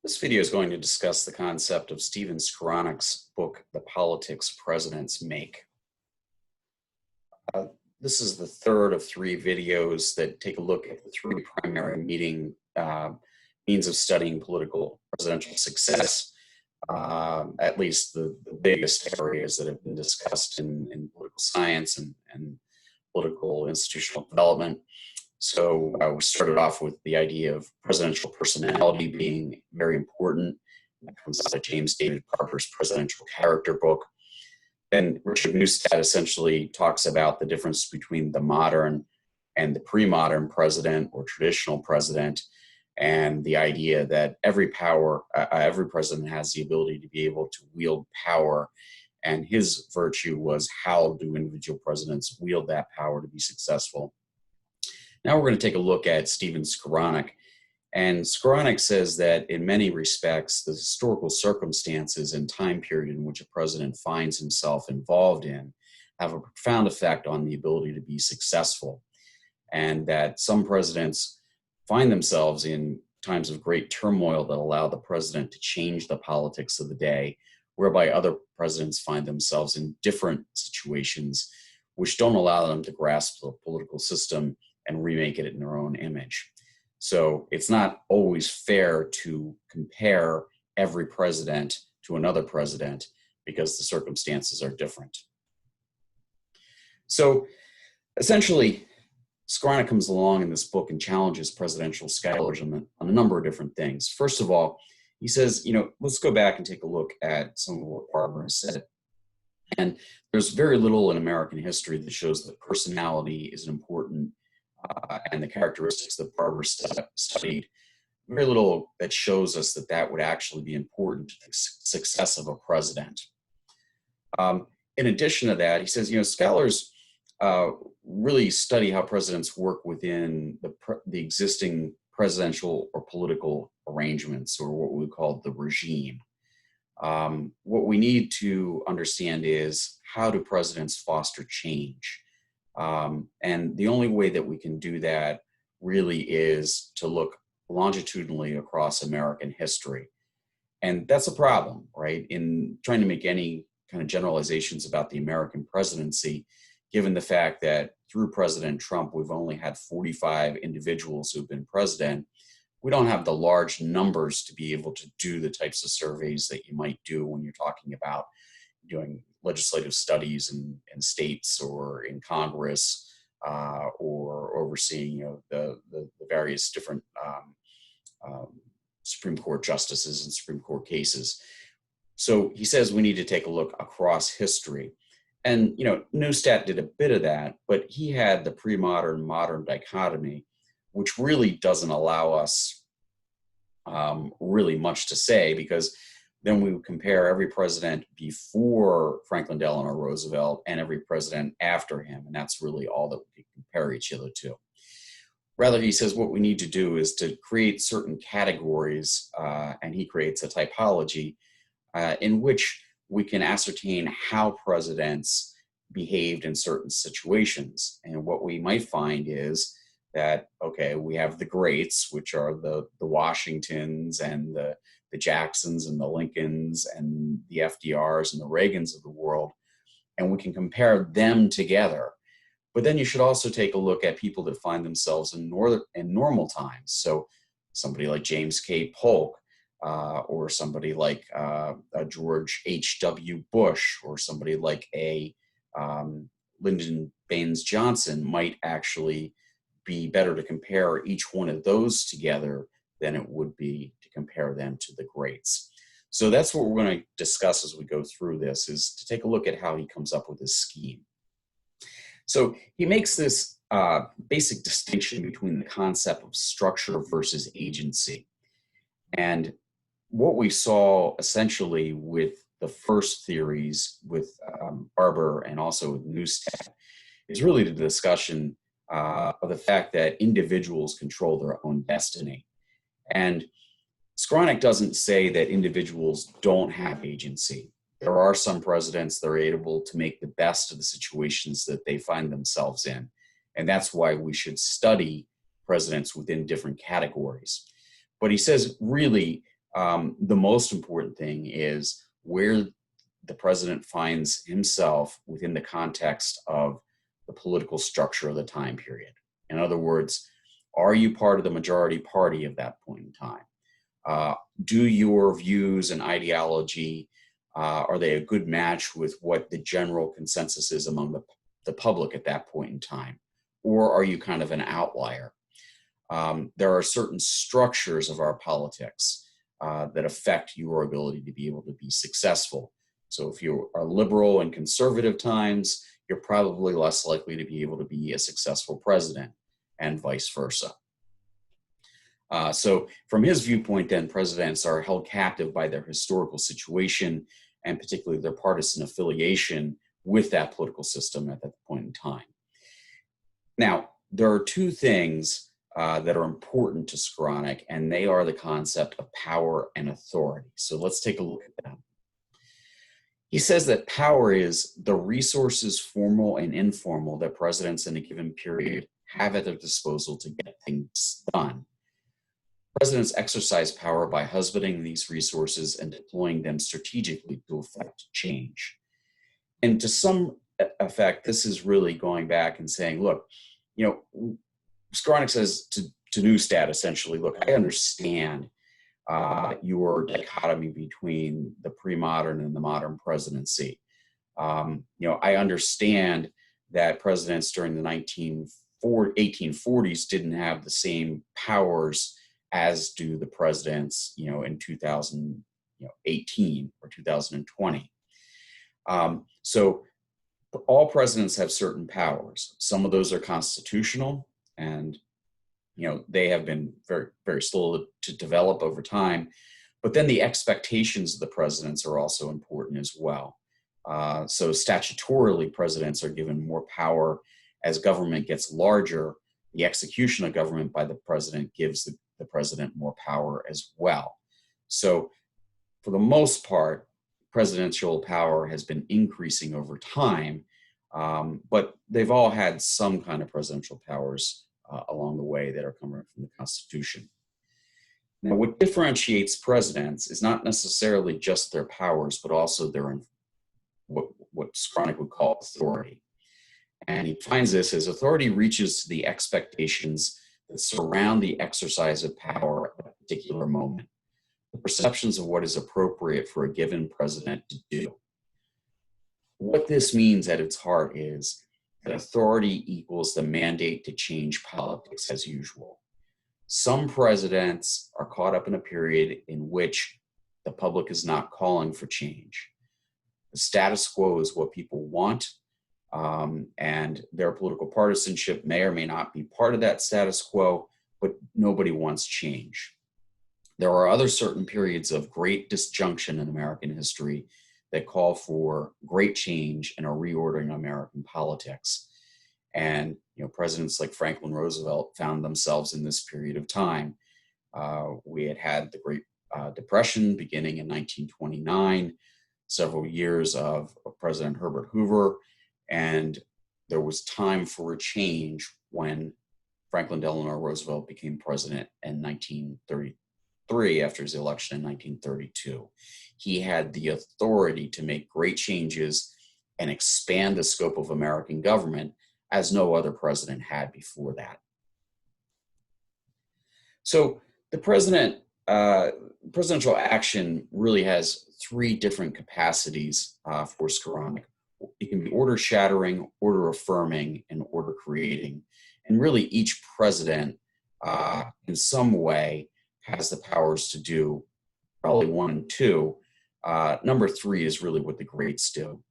This video is going to discuss the concept of Stephen Skowronek's book, The Politics Presidents Make. This is the third of three videos that take a look at the three primary means of studying presidential success, at least the biggest areas that have been discussed in political science and political institutional development. So we started off with the idea of presidential personality being very important. That comes out of James David Parker's Presidential Character book. Then Richard Neustadt essentially talks about the difference between the modern and the pre-modern president or traditional president, and the idea that every president has the ability to be able to wield power. And his virtue was, how do individual presidents wield that power to be successful? Now we're going to take a look at Stephen Skowronek. And Skowronek says that in many respects, the historical circumstances and time period in which a president finds himself involved in have a profound effect on the ability to be successful. And that some presidents find themselves in times of great turmoil that allow the president to change the politics of the day, whereby other presidents find themselves in different situations which don't allow them to grasp the political system and remake it in their own image. So it's not always fair to compare every president to another president because the circumstances are different. So essentially, Skowronek comes along in this book and challenges presidential scholars on a number of different things. First of all, he says, let's go back and take a look at some of what Barbara has said. And there's very little in American history that shows that personality is an important and the characteristics that Barbara studied, very little that shows us that that would actually be important to the success of a president. In addition to that, he says, scholars really study how presidents work within the existing presidential or political arrangements, or what we call the regime. What we need to understand is, how do presidents foster change? And the only way that we can do that really is to look longitudinally across American history. And that's a problem, right? In trying to make any kind of generalizations about the American presidency, given the fact that through President Trump, we've only had 45 individuals who've been president, we don't have the large numbers to be able to do the types of surveys that you might do when you're talking about doing legislative studies in states or in Congress, or overseeing the various different Supreme Court justices and Supreme Court cases. So he says we need to take a look across history. And Neustadt did a bit of that, but he had the pre-modern, modern dichotomy, which really doesn't allow us really much to say, because then we would compare every president before Franklin Delano Roosevelt and every president after him, and that's really all that we can compare each other to. Rather, he says what we need to do is to create certain categories, and he creates a typology in which we can ascertain how presidents behaved in certain situations. And what we might find is that, okay, we have the greats, which are the Washingtons and the Jacksons and the Lincolns and the FDRs and the Reagans of the world, and we can compare them together. But then you should also take a look at people that find themselves in normal times. So somebody like James K. Polk, or somebody like George H.W. Bush, or somebody like Lyndon Baines Johnson might actually be better to compare each one of those together than it would be to compare them to the greats. So that's what we're going to discuss as we go through this, is to take a look at how he comes up with his scheme. So he makes this basic distinction between the concept of structure versus agency. And what we saw essentially with the first theories with Barber and also with Neustadt is really the discussion of the fact that individuals control their own destiny. And Skowronek doesn't say that individuals don't have agency. There are some presidents that are able to make the best of the situations that they find themselves in. And that's why we should study presidents within different categories. But he says, really, The most important thing is where the president finds himself within the context of the political structure of the time period. In other words, are you part of the majority party of that point in time? Do your views and ideology, are they a good match with what the general consensus is among the public at that point in time? Or are you kind of an outlier? There are certain structures of our politics that affect your ability to be able to be successful. So if you are liberal and conservative times, you're probably less likely to be able to be a successful president, and vice versa. So from his viewpoint, then, presidents are held captive by their historical situation and particularly their partisan affiliation with that political system at that point in time. Now, there are two things that are important to Skowronek, and they are the concept of power and authority. So let's take a look at that. He says that power is the resources, formal and informal, that presidents in a given period have at their disposal to get things done. Presidents exercise power by husbanding these resources and deploying them strategically to effect change. And to some effect, this is really going back and saying, look, Skowronek says to Neustadt essentially, look, I understand your dichotomy between the pre-modern and the modern presidency. I understand that presidents during the 1840s didn't have the same powers as do the presidents, in 2018 or 2020. So all presidents have certain powers. Some of those are constitutional, and they have been very, very slow to develop over time. But then the expectations of the presidents are also important as well. So statutorily, presidents are given more power. As government gets larger, the execution of government by the president gives the president more power as well. So for the most part, presidential power has been increasing over time, but they've all had some kind of presidential powers along the way that are coming from the Constitution. Now, what differentiates presidents is not necessarily just their powers, but also their what Skowronek would call authority. And he finds this as authority reaches to the expectations that surround the exercise of power at a particular moment, the perceptions of what is appropriate for a given president to do. What this means at its heart is that authority equals the mandate to change politics as usual. Some presidents are caught up in a period in which the public is not calling for change. The status quo is what people want, and their political partisanship may or may not be part of that status quo, but nobody wants change. There are other certain periods of great disjunction in American history that call for great change and a reordering of American politics. And presidents like Franklin Roosevelt found themselves in this period of time. We had the Great Depression beginning in 1929, several years of President Herbert Hoover, and there was time for a change when Franklin Delano Roosevelt became president in 1933 after his election in 1932. He had the authority to make great changes and expand the scope of American government as no other president had before that. So the presidential action really has three different capacities for Skowronek. It can be order shattering, order affirming, and order creating. And really each president in some way has the powers to do probably one and two. Number three is really what the greats do.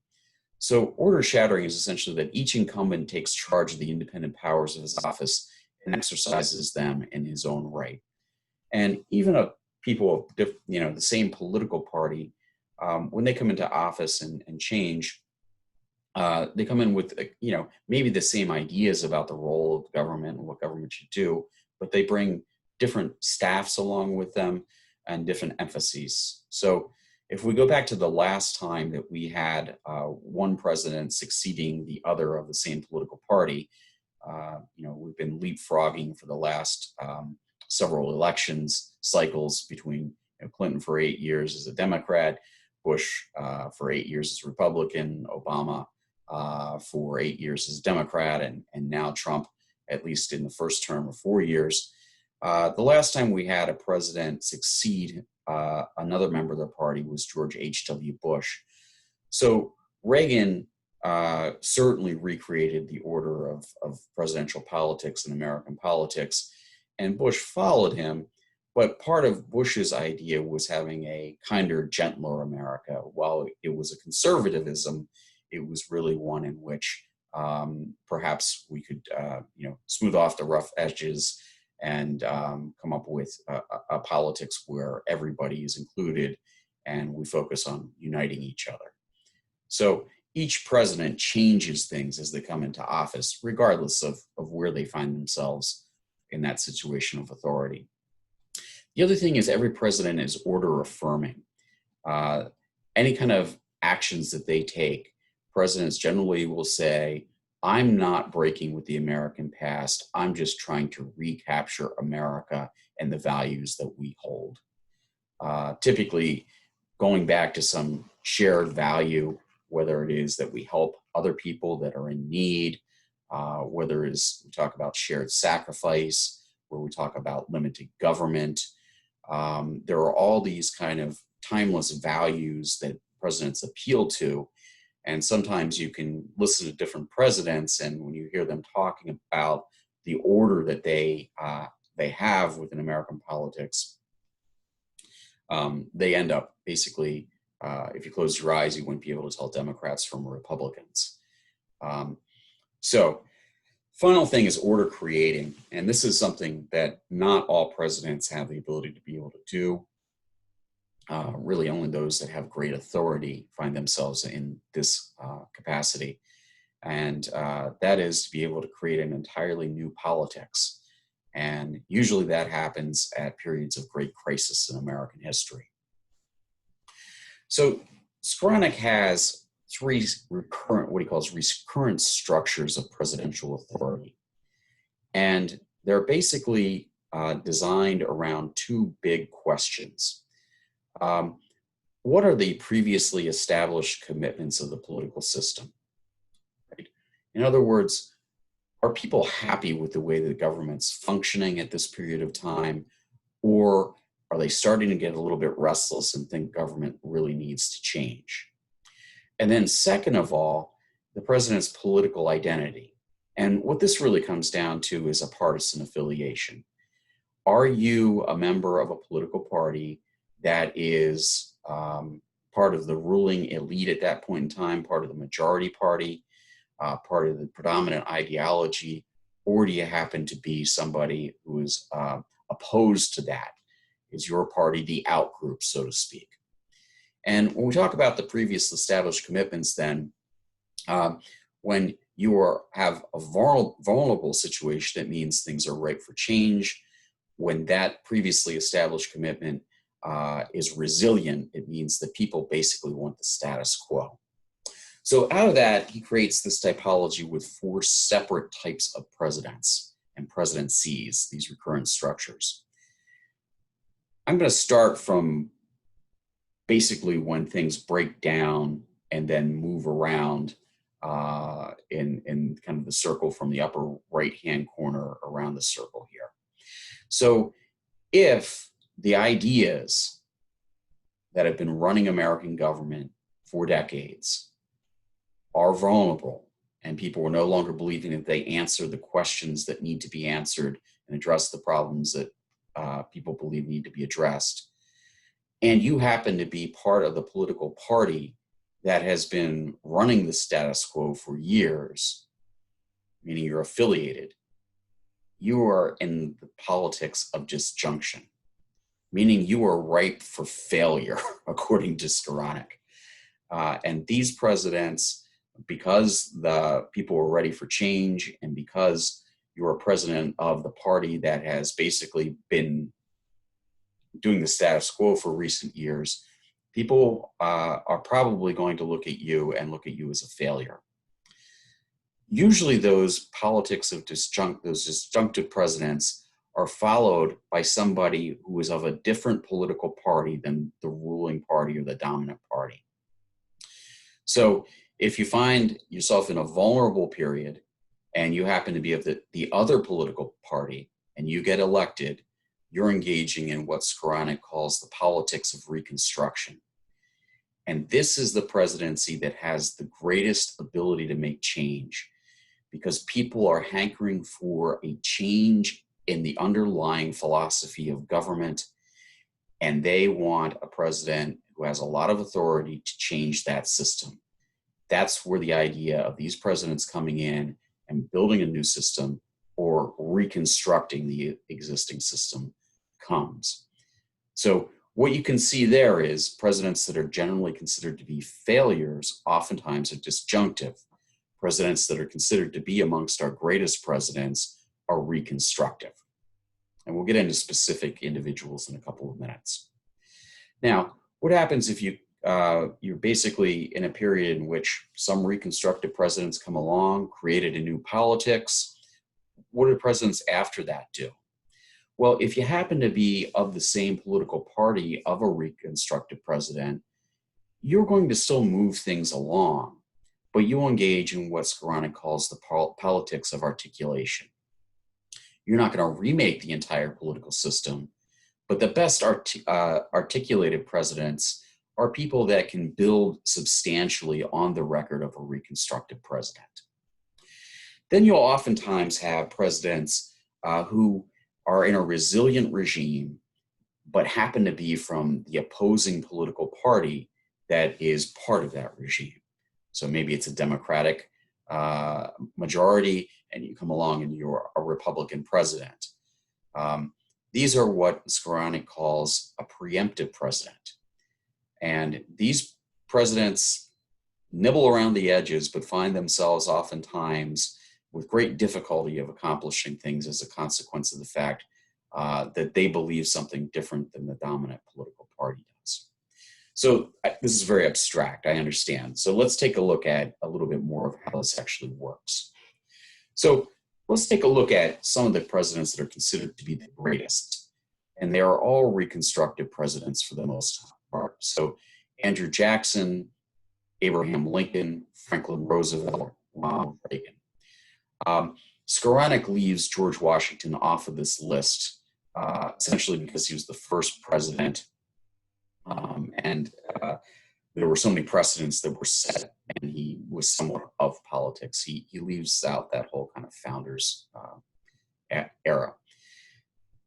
So order shattering is essentially that each incumbent takes charge of the independent powers of his office and exercises them in his own right. And even people of the same political party, when they come into office and change, they come in with maybe the same ideas about the role of government and what government should do, but they bring different staffs along with them and different emphases. So if we go back to the last time that we had one president succeeding the other of the same political party, we've been leapfrogging for the last several elections cycles between Clinton for 8 years as a Democrat, Bush for 8 years as Republican, Obama for 8 years as a Democrat, and now Trump, at least in the first term of 4 years. The last time we had a president succeed another member of the party was George H.W. Bush. So Reagan certainly recreated the order of presidential politics in American politics, and Bush followed him. But part of Bush's idea was having a kinder, gentler America. While it was a conservatism, it was really one in which perhaps we could, smooth off the rough edges and come up with a politics where everybody is included and we focus on uniting each other. So each president changes things as they come into office, regardless of where they find themselves in that situation of authority. The other thing is every president is order affirming. Any kind of actions that they take, presidents generally will say, I'm not breaking with the American past. I'm just trying to recapture America and the values that we hold. Typically, going back to some shared value, whether it is that we help other people that are in need, whether it is we talk about shared sacrifice, where we talk about limited government. There are all these kind of timeless values that presidents appeal to. And sometimes you can listen to different presidents, and when you hear them talking about the order that they have within American politics, they end up basically, if you close your eyes, you wouldn't be able to tell Democrats from Republicans. So final thing is order creating. And this is something that not all presidents have the ability to be able to do. Really only those that have great authority find themselves in this capacity. And that is to be able to create an entirely new politics. And usually that happens at periods of great crisis in American history. So Skowronek has three recurrent, what he calls recurrent structures of presidential authority. And they're basically designed around two big questions. What are the previously established commitments of the political system? Right? In other words, are people happy with the way the government's functioning at this period of time, or are they starting to get a little bit restless and think government really needs to change? And then second of all, the president's political identity. And what this really comes down to is a partisan affiliation. Are you a member of a political party that is part of the ruling elite at that point in time, part of the majority party, part of the predominant ideology, or do you happen to be somebody who is opposed to that? Is your party the out group, so to speak? And when we talk about the previous established commitments, then when you have a vulnerable situation, that means things are ripe for change. When that previously established commitment is resilient, it means that people basically want the status quo. So out of that, he creates this typology with 4 separate types of presidents and presidencies, these recurrent structures. I'm going to start from basically when things break down and then move around in kind of the circle from the upper right-hand corner around the circle here. So if the ideas that have been running American government for decades are vulnerable and people are no longer believing that they answer the questions that need to be answered and address the problems that people believe need to be addressed, and you happen to be part of the political party that has been running the status quo for years, meaning you're affiliated, you are in the politics of disjunction, meaning you are ripe for failure, according to Skowronek. And these presidents, because the people are ready for change and because you're a president of the party that has basically been doing the status quo for recent years, people are probably going to look at you and look at you as a failure. Usually those politics of those disjunctive presidents are followed by somebody who is of a different political party than the ruling party or the dominant party. So if you find yourself in a vulnerable period and you happen to be of the other political party and you get elected, you're engaging in what Skowronek calls the politics of reconstruction. And this is the presidency that has the greatest ability to make change, because people are hankering for a change in the underlying philosophy of government, and they want a president who has a lot of authority to change that system. That's where the idea of these presidents coming in and building a new system or reconstructing the existing system comes. So what you can see there is presidents that are generally considered to be failures oftentimes are disjunctive. Presidents that are considered to be amongst our greatest presidents are reconstructive. And we'll get into specific individuals in a couple of minutes. Now, what happens if you're basically in a period in which some reconstructive presidents come along, created a new politics? What do presidents after that do? Well, if you happen to be of the same political party of a reconstructive president, you're going to still move things along, but you engage in what Skowronek calls the politics of articulation. You're not going to remake the entire political system, but the best articulated presidents are people that can build substantially on the record of a reconstructive president. Then you'll oftentimes have presidents who are in a resilient regime, but happen to be from the opposing political party that is part of that regime. So maybe it's a Democratic majority and you come along and you're a Republican president. These are what Skowronek calls a preemptive president. And these presidents nibble around the edges, but find themselves oftentimes with great difficulty of accomplishing things as a consequence of the fact that they believe something different than the dominant political party does. So this is very abstract, I understand. So let's take a look at a little bit more of how this actually works. So let's take a look at some of the presidents that are considered to be the greatest. And they are all reconstructive presidents for the most part. So Andrew Jackson, Abraham Lincoln, Franklin Roosevelt, Ronald Reagan. Skowronek leaves George Washington off of this list, essentially because he was the first president, and there were so many precedents that were set, and he was somewhat of politics. He leaves out that whole kind of founders era.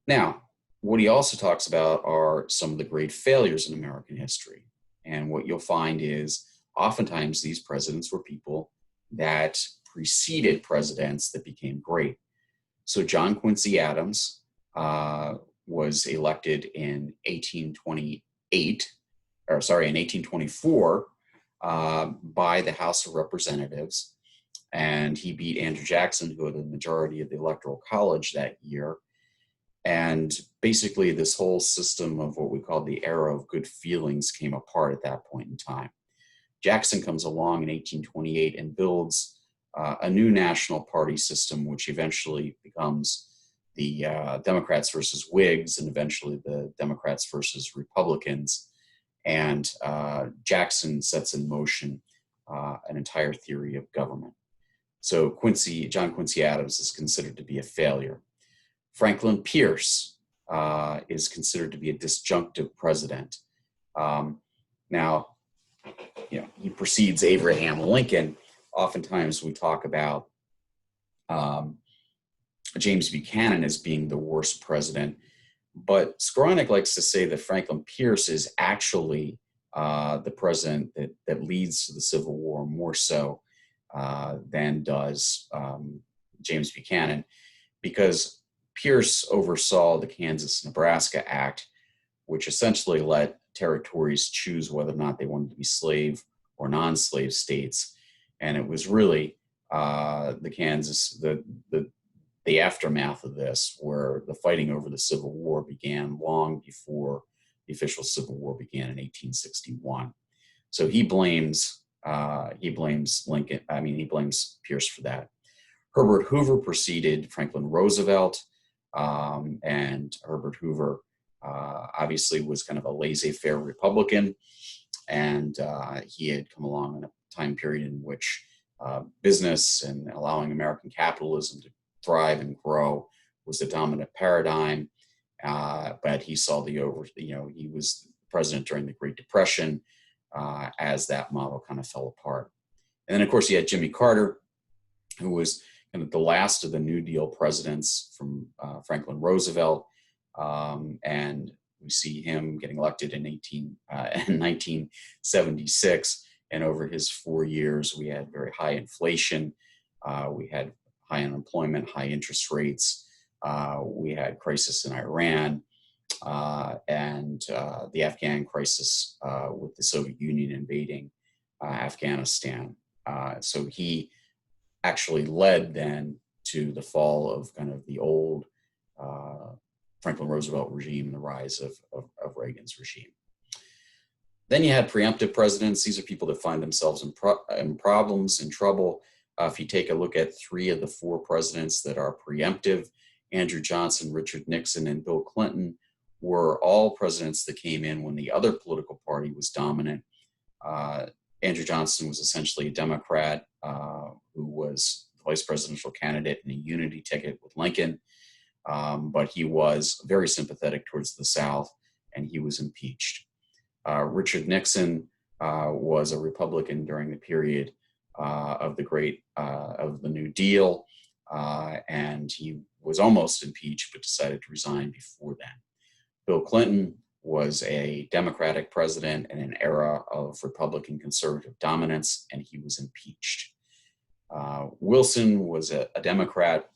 Now, what he also talks about are some of the great failures in American history. And what you'll find is oftentimes these presidents were people that preceded presidents that became great. So John Quincy Adams was elected in 1824 by the House of Representatives, and he beat Andrew Jackson, who had the majority of the Electoral College that year. And basically this whole system of what we call the era of good feelings came apart at that point in time. Jackson comes along in 1828 and builds a new national party system, which eventually becomes the Democrats versus Whigs, and eventually the Democrats versus Republicans. And Jackson sets in motion an entire theory of government. So John Quincy Adams is considered to be a failure. Franklin Pierce is considered to be a disjunctive president. Now, he precedes Abraham Lincoln. Oftentimes we talk about James Buchanan as being the worst president, but Skowronek likes to say that Franklin Pierce is actually the president that leads to the Civil War more so than does James Buchanan, because Pierce oversaw the Kansas-Nebraska Act, which essentially let territories choose whether or not they wanted to be slave or non-slave states. And it was really the aftermath of this, where the fighting over the Civil War began long before the official Civil War began in 1861. So he blames Lincoln. He blames Pierce for that. Herbert Hoover preceded Franklin Roosevelt. And Herbert Hoover obviously was kind of a laissez-faire Republican, and he had come along in a time period in which business and allowing American capitalism to thrive and grow was the dominant paradigm. But he saw he was president during the Great Depression as that model kind of fell apart. And then, of course, you had Jimmy Carter, who was kind of the last of the New Deal presidents from Franklin Roosevelt. And we see him getting elected in 1976. And over his 4 years, we had very high inflation. We had high unemployment, high interest rates. We had crisis in Iran and the Afghan crisis with the Soviet Union invading Afghanistan. So he actually led then to the fall of kind of the old Franklin Roosevelt regime and the rise of Reagan's regime. Then you had preemptive presidents. These are people that find themselves in problems, in trouble. If you take a look at 3 of the 4 presidents that are preemptive, Andrew Johnson, Richard Nixon, and Bill Clinton, were all presidents that came in when the other political party was dominant. Andrew Johnson was essentially a Democrat who was the vice presidential candidate in a unity ticket with Lincoln, but he was very sympathetic towards the South, and he was impeached. Richard Nixon was a Republican during the period of the New Deal, and he was almost impeached, but decided to resign before then. Bill Clinton was a Democratic president in an era of Republican conservative dominance, and he was impeached. Wilson was a Democrat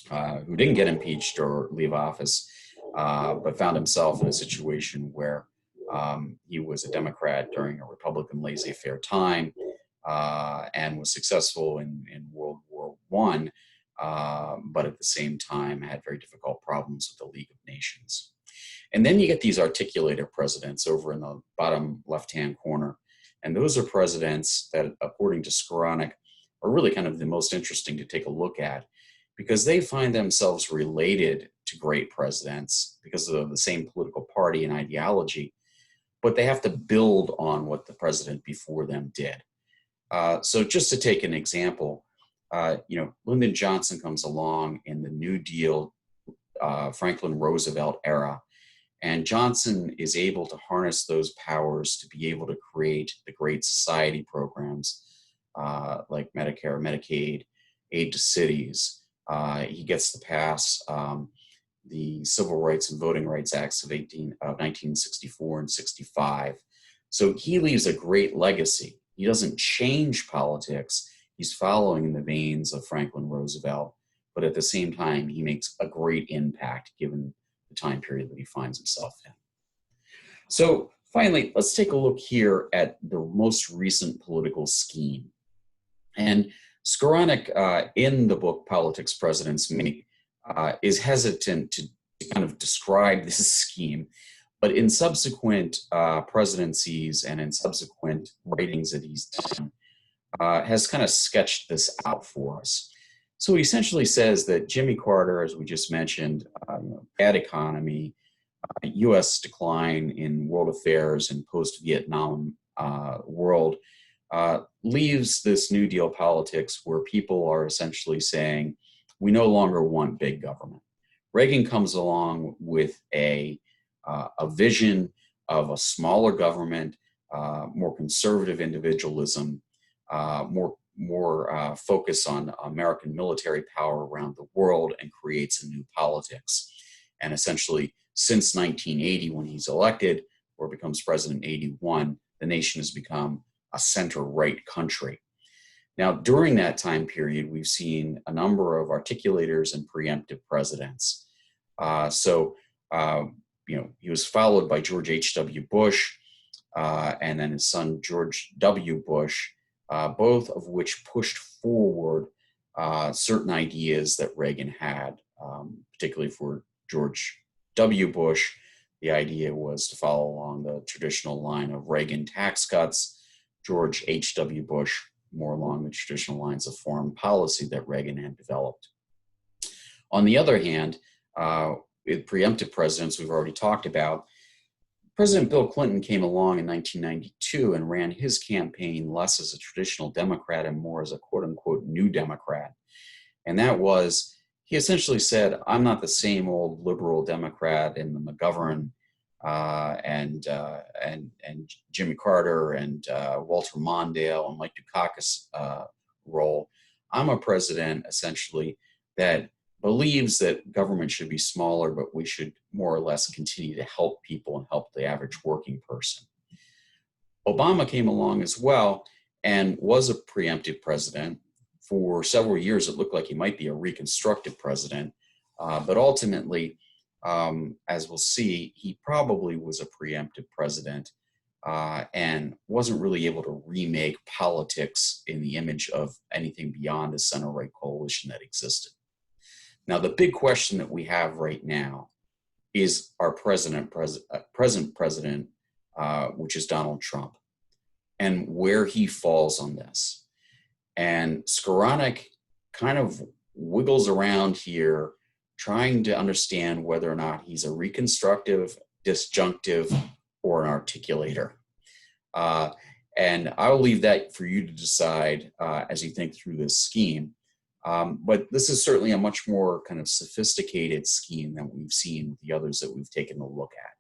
who didn't get impeached or leave office, but found himself in a situation where he was a Democrat during a Republican laissez-faire time and was successful in World War I, but at the same time had very difficult problems with the League of Nations. And then you get these articulator presidents over in the bottom left-hand corner. And those are presidents that, according to Skowronek, are really kind of the most interesting to take a look at, because they find themselves related to great presidents because of the same political party and ideology, but they have to build on what the president before them did. So just to take an example, Lyndon Johnson comes along in the New Deal, Franklin Roosevelt era, and Johnson is able to harness those powers to be able to create the Great Society programs like Medicare, Medicaid, aid to cities. He gets to pass the Civil Rights and Voting Rights Acts of 1964 and 65. So he leaves a great legacy. He doesn't change politics. He's following in the veins of Franklin Roosevelt, but at the same time, he makes a great impact given the time period that he finds himself in. So finally, let's take a look here at the most recent political scheme. And Skowronek, in the book Politics Presidents Make, is hesitant to kind of describe this scheme, but in subsequent presidencies and in subsequent writings that he's done, has kind of sketched this out for us. So he essentially says that Jimmy Carter, as we just mentioned, bad economy, U.S. decline in world affairs and post-Vietnam world, leaves this New Deal politics where people are essentially saying, we no longer want big government. Reagan comes along with a vision of a smaller government, more conservative individualism, more focus on American military power around the world, and creates a new politics. And essentially, since 1980, when he's elected or becomes president in 81, the nation has become a center-right country. Now, during that time period, we've seen a number of articulators and preemptive presidents. He was followed by George H.W. Bush, and then his son, George W. Bush, both of which pushed forward certain ideas that Reagan had, particularly for George W. Bush. The idea was to follow along the traditional line of Reagan tax cuts. George H.W. Bush, more along the traditional lines of foreign policy that Reagan had developed. On the other hand, preemptive presidents we've already talked about. President Bill Clinton came along in 1992 and ran his campaign less as a traditional Democrat and more as a quote unquote new Democrat. And that was, he essentially said, I'm not the same old liberal Democrat in the McGovern and Jimmy Carter and Walter Mondale and Mike Dukakis role. I'm a president essentially that believes that government should be smaller, but we should more or less continue to help people and help the average working person. Obama came along as well and was a preemptive president. For several years, it looked like he might be a reconstructive president, but ultimately, as we'll see, he probably was a preemptive president and wasn't really able to remake politics in the image of anything beyond the center-right coalition that existed. Now, the big question that we have right now is our present president, which is Donald Trump, and where he falls on this. And Skowronek kind of wiggles around here, trying to understand whether or not he's a reconstructive, disjunctive, or an articulator. And I'll leave that for you to decide as you think through this scheme. But this is certainly a much more kind of sophisticated scheme than we've seen with the others that we've taken a look at.